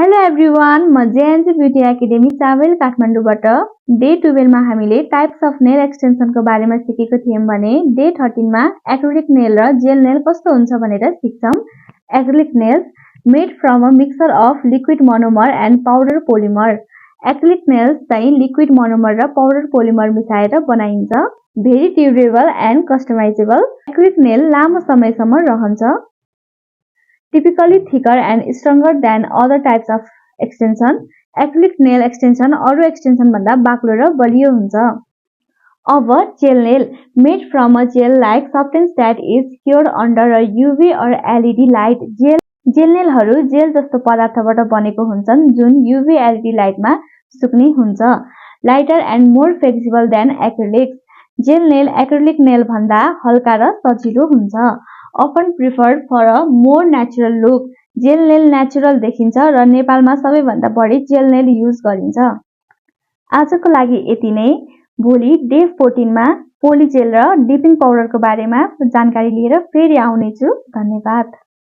Hello everyone, म JNG beauty academy चावेल काठमाडौँबाट day 12 मा हामीले टाइप्स अफ नेल एक्सटेन्सनको बारेमा सिकेको थियौं भने डे 13 मा एक्रिलिक नेल र जेल नेल कस्तो हुन्छ भनेर सिक्छौं। Acrylic nails made from a mixture of liquid monomer and powder polymer. Acrylic nails चाहिँ लिक्विड मोनोमर र पाउडर पोलिमर मिसाएर बनाइन्छ। Very durable and customisable. Acrylic nail लामो समयसम्म रहन्छ। Typically thicker and stronger than other types of extension, acrylic nail extension अरु extension भन्दा बाक्लो र बलियो हुन्छ। अब gel nail made from a gel-like substance that is cured under a UV or LED light. Gel nailहरु जेल जस्तो पदार्थबाट बनेको हुन्छन् जुन UV LED लाइटमा सुक्ने हुन्छ। Lighter and more flexible than acrylic. Gel nail acrylic nail भन्दा हल्का र सजिलो हुन्छ। Often preferred for a more natural look. Jail nail natural देखिन्छ र नेपालमा सबैभन्दा बढी जेल नेल युज गरिन्छ। आजको लागि यति नै। भोलि डे 14 मा पोली जेल र डिपिङ पाउडरको बारेमा जानकारी लिएर फेरि आउने छु। धन्यवाद।